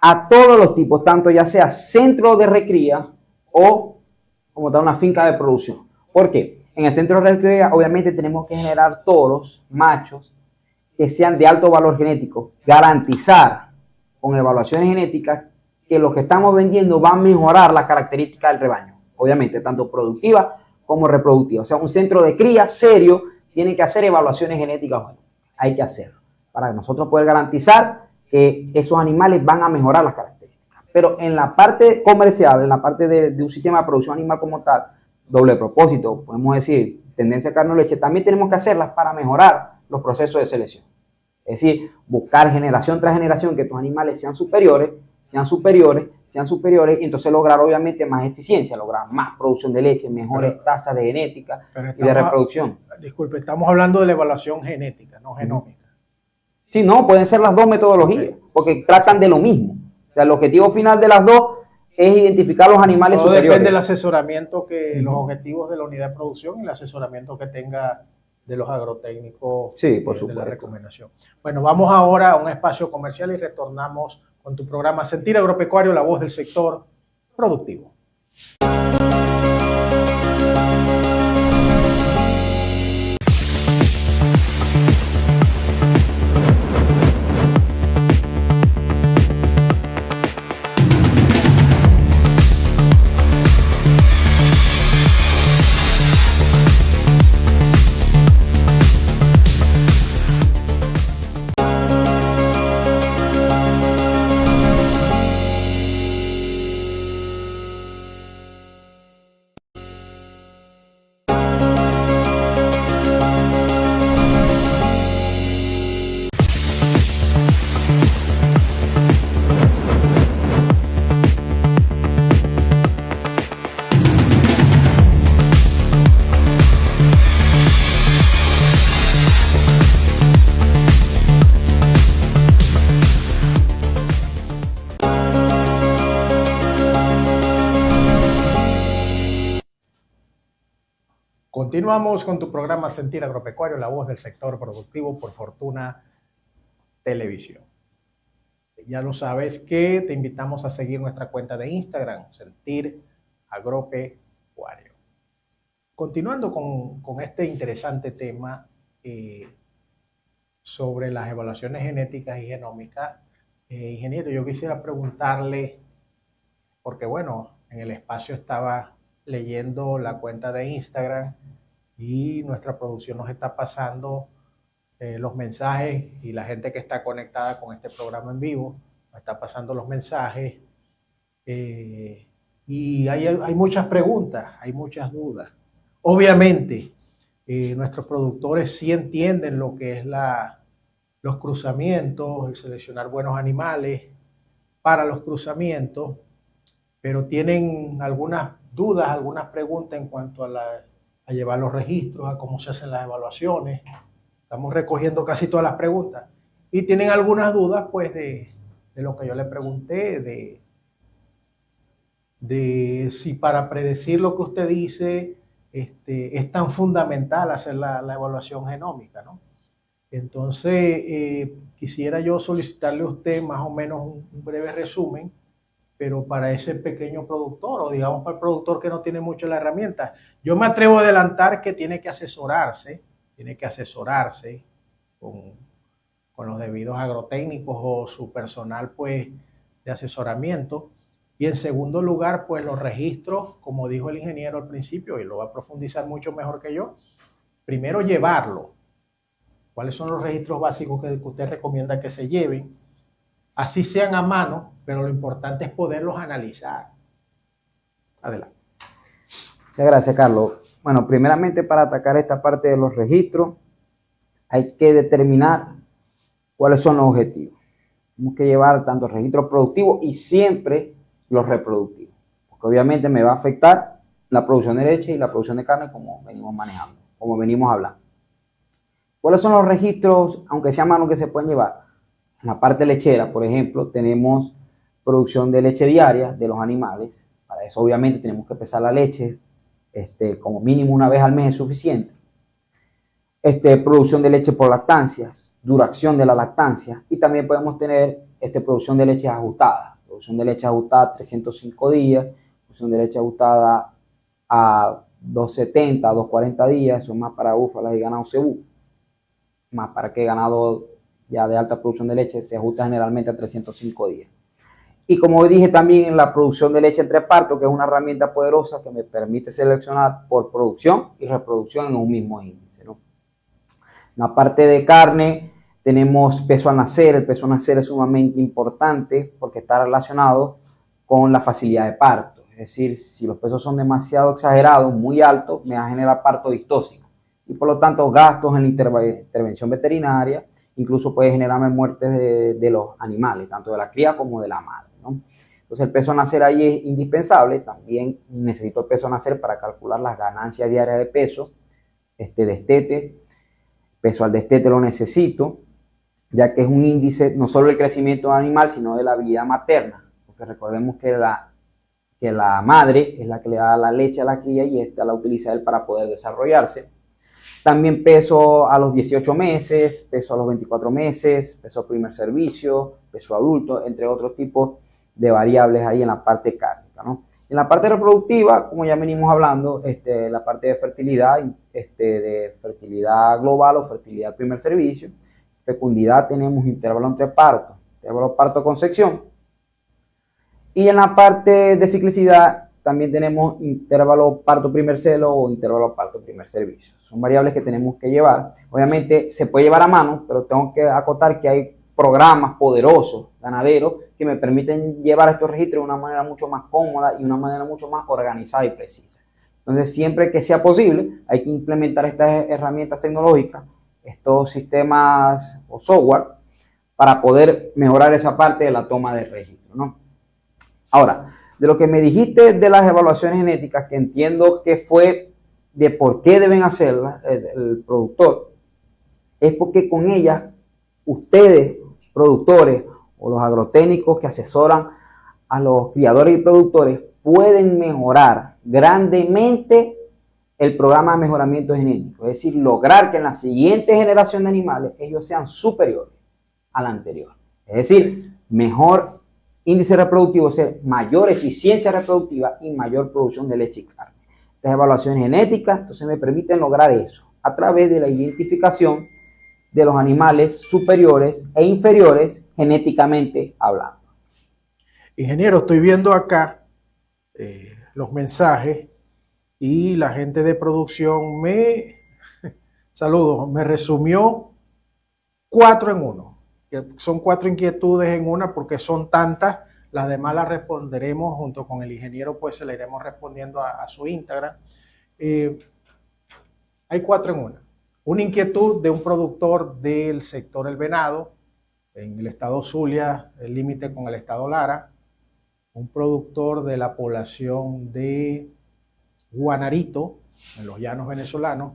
Speaker 2: A todos los tipos, tanto ya sea centro de recría o como tal una finca de producción. ¿Por qué? En el centro de recría, obviamente, tenemos que generar toros, machos, que sean de alto valor genético. Garantizar con evaluaciones genéticas que lo que estamos vendiendo va a mejorar las características del rebaño. Obviamente, tanto productiva como reproductiva. O sea, un centro de cría serio tiene que hacer evaluaciones genéticas. Bueno, hay que hacerlo para nosotros poder garantizar que esos animales van a mejorar las características. Pero en la parte comercial, en la parte de un sistema de producción animal como tal, doble propósito, podemos decir, tendencia a carne o leche, también tenemos que hacerlas para mejorar los procesos de selección. Es decir, buscar generación tras generación que estos animales sean superiores, y entonces lograr obviamente más eficiencia, lograr más producción de leche, mejores tasas de genética y de reproducción.
Speaker 1: Disculpe, estamos hablando de la evaluación genética, no genómica.
Speaker 2: Sí, no, pueden ser las dos metodologías, porque tratan de lo mismo. O sea, el objetivo final de las dos es identificar los animales
Speaker 1: Todo
Speaker 2: superiores.
Speaker 1: depende del asesoramiento los objetivos de la unidad de producción y el asesoramiento que tenga de los agrotécnicos,
Speaker 2: sí, por
Speaker 1: de
Speaker 2: supuesto,
Speaker 1: la recomendación. Bueno, vamos ahora a un espacio comercial y retornamos con tu programa Sentir Agropecuario, la voz del sector productivo. Continuamos con tu programa Sentir Agropecuario, la voz del sector productivo por Fortuna Televisión. Ya lo sabes que te invitamos a seguir nuestra cuenta de Instagram, Sentir Agropecuario. Continuando con este interesante tema sobre las evaluaciones genéticas y genómicas, ingeniero, yo quisiera preguntarle, porque bueno, en el espacio estaba leyendo la cuenta de Instagram y nuestra producción nos está pasando los mensajes y la gente que está conectada con este programa en vivo nos está pasando los mensajes y hay muchas preguntas, hay muchas dudas. Obviamente, nuestros productores sí entienden lo que es los cruzamientos, el seleccionar buenos animales para los cruzamientos, pero tienen algunas dudas, algunas preguntas en cuanto a llevar los registros, a cómo se hacen las evaluaciones. Estamos recogiendo casi todas las preguntas. Y tienen algunas dudas, pues, de lo que yo le pregunté, de si para predecir lo que usted dice es tan fundamental hacer la evaluación genómica, ¿no? Entonces, quisiera yo solicitarle a usted más o menos un breve resumen pero para ese pequeño productor o digamos para el productor que no tiene mucho la herramienta, yo me atrevo a adelantar que tiene que asesorarse con los debidos agrotécnicos o su personal pues de asesoramiento. Y en segundo lugar, pues los registros, como dijo el ingeniero al principio, y lo va a profundizar mucho mejor que yo, primero llevarlo. ¿Cuáles son los registros básicos que usted recomienda que se lleven? Así sean a mano, pero lo importante es poderlos analizar. Adelante.
Speaker 2: Muchas gracias, Carlos. Bueno, primeramente para atacar esta parte de los registros, hay que determinar cuáles son los objetivos. Tenemos que llevar tanto el registro productivo y siempre los reproductivos, porque obviamente me va a afectar la producción de leche y la producción de carne como venimos manejando, como venimos hablando. ¿Cuáles son los registros, aunque sea a mano, que se pueden llevar? En la parte lechera, por ejemplo, tenemos producción de leche diaria de los animales. Para eso obviamente tenemos que pesar la leche, como mínimo una vez al mes es suficiente. Producción de leche por lactancias, duración de la lactancia, y también podemos tener producción de leche ajustada. Producción de leche ajustada a 305 días, producción de leche ajustada a 270, a 240 días, son más para búfalas y ganado cebú, más para que ganado ya de alta producción de leche se ajusta generalmente a 305 días. Y como dije también en la producción de leche entre partos, que es una herramienta poderosa que me permite seleccionar por producción y reproducción en un mismo índice, ¿no? En la parte de carne tenemos peso al nacer. El peso al nacer es sumamente importante porque está relacionado con la facilidad de parto. Es decir, si los pesos son demasiado exagerados, muy altos, me va a generar parto distóxico. Y por lo tanto, gastos en la intervención veterinaria, incluso puede generarme muertes de los animales, tanto de la cría como de la madre, ¿no? Entonces el peso a nacer ahí es indispensable. También necesito el peso a nacer para calcular las ganancias diarias de peso, destete. Peso al destete lo necesito, ya que es un índice no solo del crecimiento animal, sino de la habilidad materna, porque recordemos que la madre es la que le da la leche a la cría y esta la utiliza él para poder desarrollarse. También peso a los 18 meses, peso a los 24 meses, peso primer servicio, peso adulto, entre otros tipos de variables ahí en la parte cárnica, ¿no? En la parte reproductiva, como ya venimos hablando, la parte de fertilidad global o fertilidad primer servicio, fecundidad tenemos intervalo entre partos, intervalo parto-concepción, y en la parte de ciclicidad también tenemos intervalo parto primer celo o intervalo parto primer servicio. Son variables que tenemos que llevar. Obviamente se puede llevar a mano, pero tengo que acotar que hay programas poderosos, ganaderos, que me permiten llevar estos registros de una manera mucho más cómoda y una manera mucho más organizada y precisa. Entonces, siempre que sea posible, hay que implementar estas herramientas tecnológicas, estos sistemas o software, para poder mejorar esa parte de la toma de registro, ¿no? Ahora, de lo que me dijiste de las evaluaciones genéticas, que entiendo que fue de por qué deben hacerlas el productor, es porque con ellas ustedes, productores o los agrotécnicos que asesoran a los criadores y productores, pueden mejorar grandemente el programa de mejoramiento genético. Es decir, lograr que en la siguiente generación de animales ellos sean superiores a la anterior. Es decir, mejor índice reproductivo, mayor eficiencia reproductiva y mayor producción de leche y carne. Estas evaluaciones genéticas entonces me permiten lograr eso a través de la identificación de los animales superiores e inferiores genéticamente hablando.
Speaker 1: Ingeniero, estoy viendo acá los mensajes y la gente de producción saludos, me resumió 4 en 1. Que son 4 inquietudes en una porque son tantas. Las demás las responderemos junto con el ingeniero, pues se le iremos respondiendo a su Instagram. Hay 4 en 1. Una inquietud de un productor del sector El Venado, en el estado Zulia, el límite con el estado Lara. Un productor de la población de Guanarito, en los llanos venezolanos.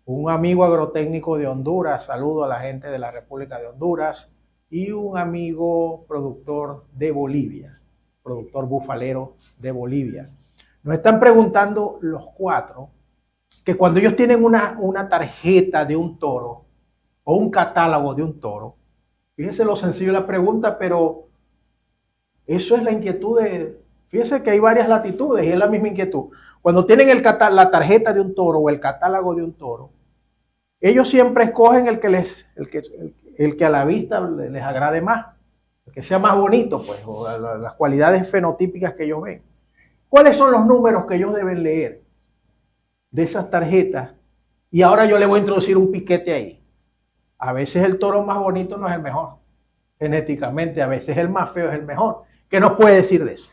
Speaker 1: Un amigo agrotécnico de Honduras, saludo a la gente de la República de Honduras. Y un amigo productor de Bolivia, productor bufalero de Bolivia. Nos están preguntando los 4 que cuando ellos tienen una tarjeta de un toro o un catálogo de un toro, fíjense lo sencillo de la pregunta, pero Eso es la inquietud de... Fíjense que hay varias latitudes y es la misma inquietud. Cuando tienen la tarjeta de un toro o el catálogo de un toro, ellos siempre escogen el que a la vista les agrade más, el que sea más bonito, pues, o las cualidades fenotípicas que ellos ven. ¿Cuáles son los números que ellos deben leer de esas tarjetas? Y ahora yo le voy a introducir un piquete ahí. A veces el toro más bonito no es el mejor, genéticamente, a veces el más feo es el mejor. ¿Qué nos puede decir de eso?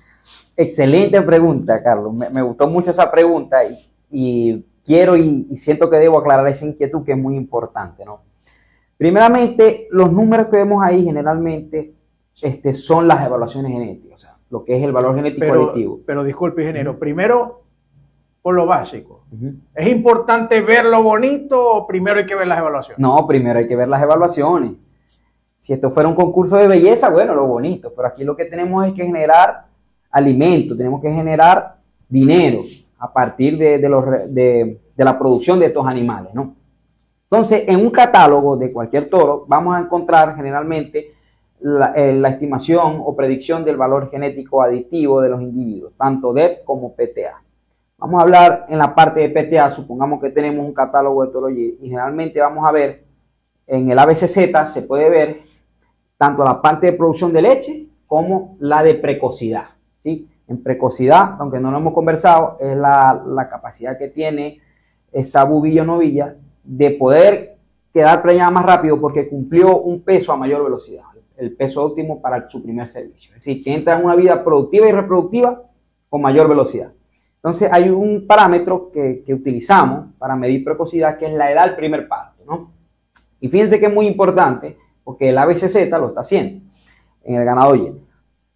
Speaker 2: Excelente pregunta, Carlos. Me gustó mucho esa pregunta y quiero y siento que debo aclarar esa inquietud que es muy importante, ¿no? Primeramente, los números que vemos ahí generalmente son las evaluaciones genéticas, o sea, lo que es el valor genético aditivo.
Speaker 1: Pero disculpe, ingeniero, primero por lo básico. ¿Es importante ver lo bonito o primero hay que ver las evaluaciones?
Speaker 2: No, primero hay que ver las evaluaciones. Si esto fuera un concurso de belleza, bueno, lo bonito, pero aquí lo que tenemos es que generar alimento, tenemos que generar dinero a partir de la producción de estos animales, ¿no? Entonces, en un catálogo de cualquier toro vamos a encontrar generalmente la estimación o predicción del valor genético aditivo de los individuos, tanto DEP como PTA. Vamos a hablar en la parte de PTA, supongamos que tenemos un catálogo de toros y generalmente vamos a ver en el ABCZ se puede ver tanto la parte de producción de leche como la de precocidad, ¿sí? En precocidad, aunque no lo hemos conversado, es la capacidad que tiene esa bubilla o novilla de poder quedar preñada más rápido porque cumplió un peso a mayor velocidad, el peso óptimo para su primer servicio. Es decir, que entra en una vida productiva y reproductiva con mayor velocidad. Entonces hay un parámetro que utilizamos para medir precocidad que es la edad del primer parto, ¿no? Y fíjense que es muy importante porque el ABCZ lo está haciendo en el ganado lleno.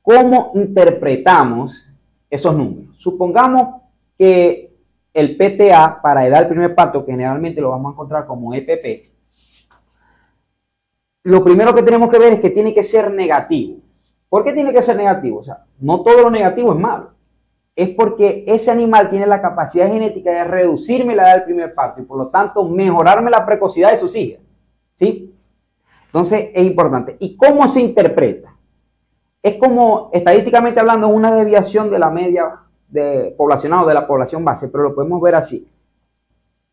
Speaker 2: ¿Cómo interpretamos esos números? Supongamos que el PTA para edad del primer parto, que generalmente lo vamos a encontrar como EPP, lo primero que tenemos que ver es que tiene que ser negativo. ¿Por qué tiene que ser negativo? O sea, no todo lo negativo es malo. Es porque ese animal tiene la capacidad genética de reducirme la edad del primer parto y por lo tanto mejorarme la precocidad de sus hijas, ¿sí? Entonces es importante. ¿Y cómo se interpreta? Es como, estadísticamente hablando, una desviación de la media poblacional o de la población base, pero lo podemos ver así.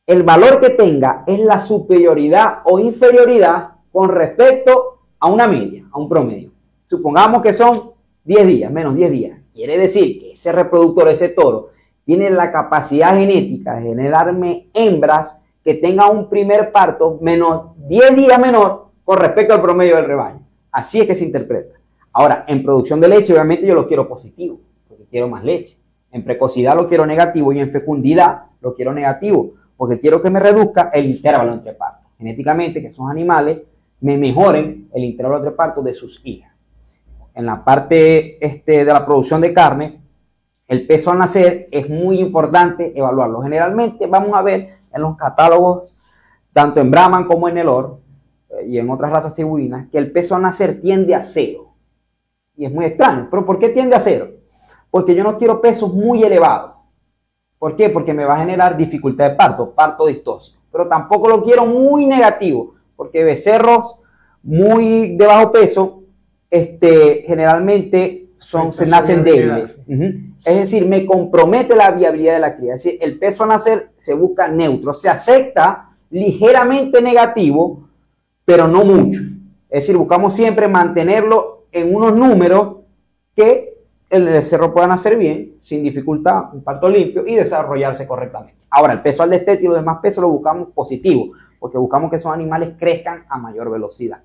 Speaker 2: El valor que tenga es la superioridad o inferioridad con respecto a una media, a un promedio. Supongamos que son 10 días, menos 10 días. Quiere decir que ese reproductor, ese toro, tiene la capacidad genética de generarme hembras que tengan un primer parto menos 10 días menor con respecto al promedio del rebaño. Así es que se interpreta. Ahora, en producción de leche, obviamente yo lo quiero positivo, porque quiero más leche. En precocidad lo quiero negativo y en fecundidad lo quiero negativo, porque quiero que me reduzca el intervalo entre partos. Genéticamente, que esos animales me mejoren el intervalo entre partos de sus hijas. En la parte de la producción de carne, el peso al nacer es muy importante evaluarlo. Generalmente vamos a ver en los catálogos, tanto en Brahman como en Nelore y en otras razas cebuinas, que el peso al nacer tiende a 0. Y es muy extraño. ¿Pero por qué tiende a 0? Porque yo no quiero pesos muy elevados. ¿Por qué? Porque me va a generar dificultad de parto, parto distosia. Pero tampoco lo quiero muy negativo, porque becerros muy de bajo peso generalmente se nacen débiles. Es decir, me compromete la viabilidad de la cría. Es decir, el peso a nacer se busca neutro, se acepta ligeramente negativo, pero no mucho. Es decir, buscamos siempre mantenerlo en unos números que el becerro pueda nacer bien, sin dificultad, un parto limpio y desarrollarse correctamente. Ahora, el peso al destete y los demás pesos lo buscamos positivo, porque buscamos que esos animales crezcan a mayor velocidad.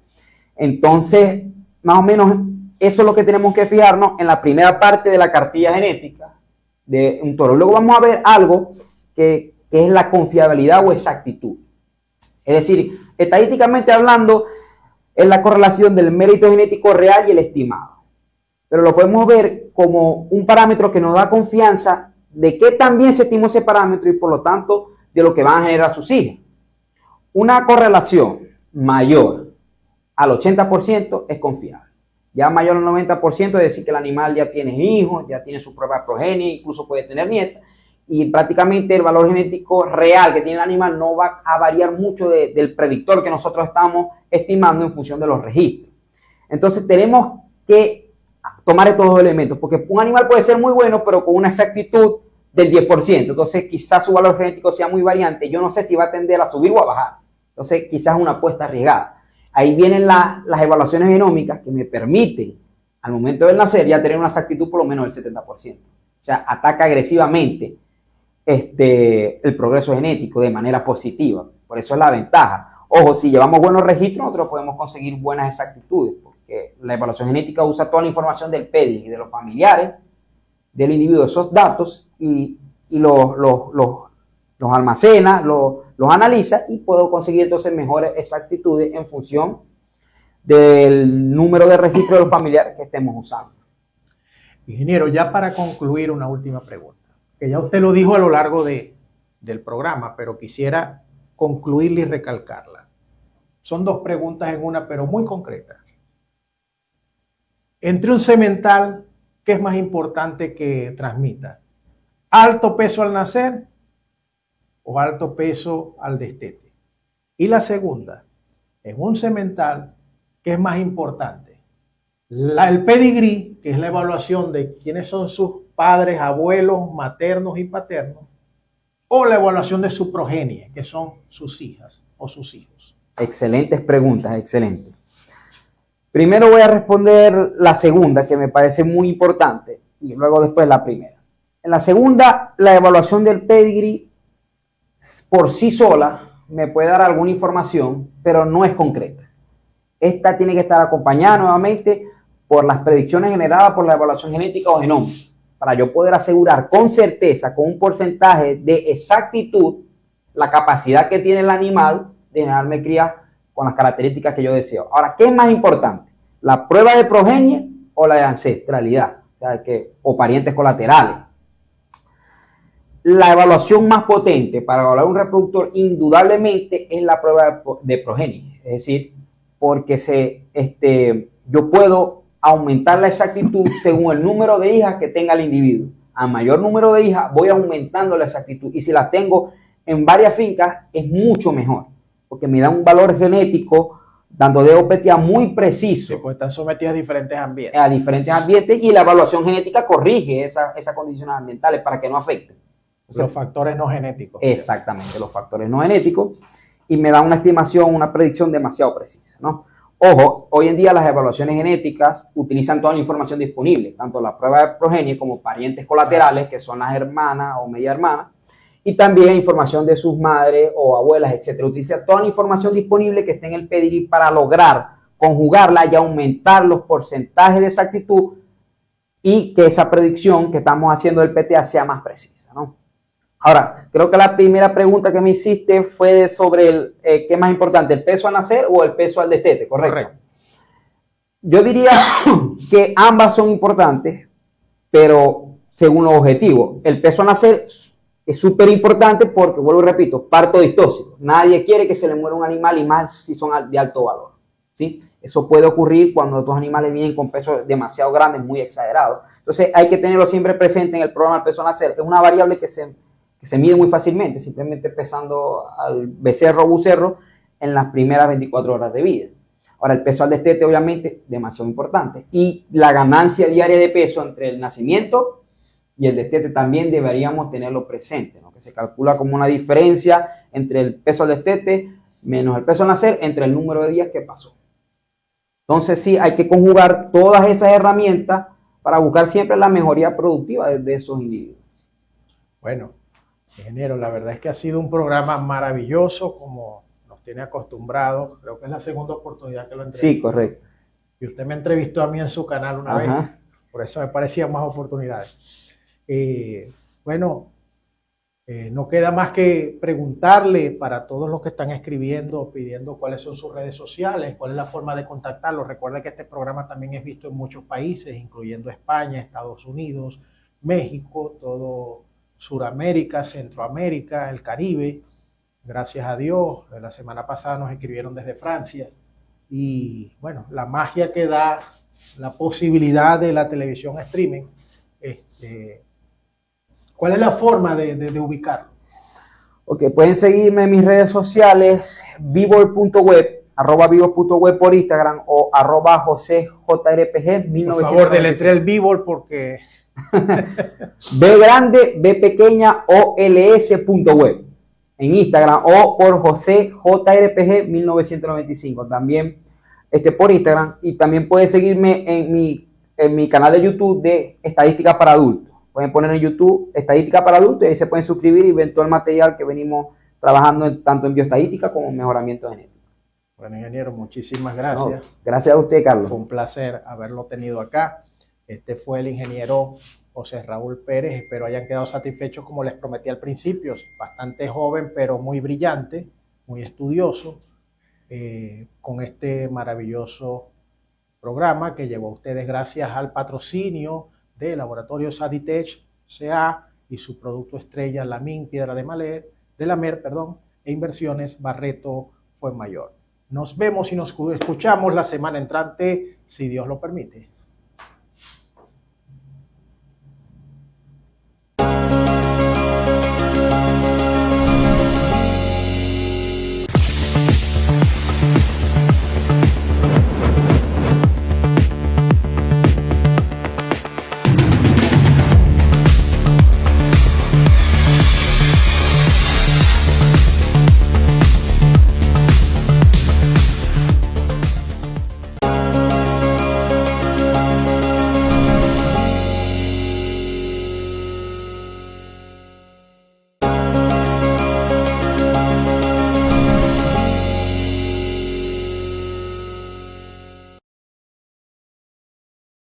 Speaker 2: Entonces, más o menos, eso es lo que tenemos que fijarnos en la primera parte de la cartilla genética de un toro. Luego vamos a ver algo que es la confiabilidad o exactitud. Es decir, estadísticamente hablando, es la correlación del mérito genético real y el estimado. Pero lo podemos ver como un parámetro que nos da confianza de qué tan bien se estimó ese parámetro y por lo tanto de lo que van a generar sus hijas. Una correlación mayor al 80% es confiable. Ya mayor al 90% es decir que el animal ya tiene hijos, ya tiene su propia progenie, incluso puede tener nietas. Y prácticamente el valor genético real que tiene el animal no va a variar mucho del predictor que nosotros estamos estimando en función de los registros. Entonces tenemos que tomar estos dos elementos, porque un animal puede ser muy bueno, pero con una exactitud del 10%, entonces quizás su valor genético sea muy variante, yo no sé si va a tender a subir o a bajar, entonces quizás una apuesta arriesgada. Ahí vienen las evaluaciones genómicas que me permiten, al momento del nacer, ya tener una exactitud por lo menos del 70%, o sea, ataca agresivamente el progreso genético de manera positiva, por eso es la ventaja. Ojo, si llevamos buenos registros, nosotros podemos conseguir buenas exactitudes, porque la evaluación genética usa toda la información del pedigree, de los familiares, del individuo, esos datos, y los almacena, los analiza, y puedo conseguir entonces mejores exactitudes en función del número de registro de los familiares que estemos usando.
Speaker 1: Ingeniero, ya para concluir, una última pregunta, que ya usted lo dijo a lo largo del programa, pero quisiera concluirla y recalcarla. Son dos preguntas en una, pero muy concretas. Entre un semental, ¿qué es más importante que transmita? ¿Alto peso al nacer o alto peso al destete? Y la segunda, en un semental, ¿qué es más importante? El pedigrí, que es la evaluación de quiénes son sus padres, abuelos, maternos y paternos, o la evaluación de su progenie, que son sus hijas o sus hijos.
Speaker 2: Excelentes preguntas, excelentes. Primero voy a responder la segunda, que me parece muy importante, y luego después la primera. En la segunda, la evaluación del pedigree por sí sola me puede dar alguna información, pero no es concreta. Esta tiene que estar acompañada nuevamente por las predicciones generadas por la evaluación genética o genómica, para yo poder asegurar con certeza, con un porcentaje de exactitud, la capacidad que tiene el animal de generarme crías con las características que yo deseo. Ahora, ¿qué es más importante? ¿La prueba de progenie o la de ancestralidad? O parientes colaterales. La evaluación más potente para evaluar un reproductor indudablemente es la prueba de progenie. Es decir, porque yo puedo aumentar la exactitud según el número de hijas que tenga el individuo. A mayor número de hijas voy aumentando la exactitud, y si las tengo en varias fincas es mucho mejor, porque me da un valor genético dando DOPTA muy preciso.
Speaker 1: Sí, pues están sometidas a diferentes
Speaker 2: ambientes. Y la evaluación genética corrige esas condiciones ambientales para que no afecten.
Speaker 1: Los factores no genéticos.
Speaker 2: Exactamente, los factores no genéticos, y me da una estimación, una predicción demasiado precisa, ¿no? Ojo, hoy en día las evaluaciones genéticas utilizan toda la información disponible, tanto la prueba de progenie como parientes colaterales, que son las hermanas o media hermanas, y también información de sus madres o abuelas, etc. Utiliza toda la información disponible que esté en el pedigree para lograr conjugarla y aumentar los porcentajes de exactitud, y que esa predicción que estamos haciendo del PTA sea más precisa, ¿no? Ahora, creo que la primera pregunta que me hiciste fue sobre qué es más importante, el peso al nacer o el peso al destete, ¿correcto? Correcto. Yo diría que ambas son importantes, pero según los objetivos. El peso al nacer es súper importante porque, vuelvo y repito, parto distóxico. Nadie quiere que se le muera un animal, y más si son de alto valor, ¿sí? Eso puede ocurrir cuando estos animales vienen con pesos demasiado grandes, muy exagerados. Entonces hay que tenerlo siempre presente en el programa del peso al nacer. Es una variable que se mide muy fácilmente, simplemente pesando al becerro o bucerro en las primeras 24 horas de vida. Ahora, el peso al destete, obviamente, demasiado importante. Y la ganancia diaria de peso entre el nacimiento y el destete también deberíamos tenerlo presente, ¿no? Que se calcula como una diferencia entre el peso al destete menos el peso al nacer entre el número de días que pasó. Entonces, sí, hay que conjugar todas esas herramientas para buscar siempre la mejoría productiva de esos individuos.
Speaker 1: Bueno, ingeniero, la verdad es que ha sido un programa maravilloso, como nos tiene acostumbrados. Creo que es la segunda oportunidad que lo entrevisto.
Speaker 2: Sí, correcto.
Speaker 1: Y usted me entrevistó a mí en su canal una vez, por eso me parecían más oportunidades. No queda más que preguntarle para todos los que están escribiendo, pidiendo cuáles son sus redes sociales, cuál es la forma de contactarlo. Recuerda que este programa también es visto en muchos países, incluyendo España, Estados Unidos, México, todo Suramérica, Centroamérica, el Caribe. Gracias a Dios, la semana pasada nos escribieron desde Francia. Y bueno, la magia que da la posibilidad de la televisión streaming. ¿Cuál es la forma de ubicarlo?
Speaker 2: Ok, pueden seguirme en mis redes sociales, vivor.web, @vivol.web por Instagram o @josejrpg1996.
Speaker 1: Por favor, deletree el Vivol porque...
Speaker 2: B grande, B pequeña, OLS.web en Instagram o por JoseJRPG1995 también por Instagram, y también puedes seguirme en mi canal de YouTube de Estadística para Adultos. Pueden poner en YouTube Estadística para Adultos y ahí se pueden suscribir y ver todo el material que venimos trabajando tanto en bioestadística como en mejoramiento genético.
Speaker 1: Bueno, ingeniero, muchísimas gracias.
Speaker 2: No, gracias a usted, Carlos.
Speaker 1: Fue un placer haberlo tenido acá. Este fue el ingeniero José Raúl Pérez. Espero hayan quedado satisfechos, como les prometí al principio. Bastante joven, pero muy brillante, muy estudioso, con este maravilloso programa que llegó a ustedes gracias al patrocinio de Laboratorio Saditech CA y su producto estrella, la MIN Piedra de la Mer, e Inversiones Barreto Fuenmayor. Nos vemos y nos escuchamos la semana entrante, si Dios lo permite.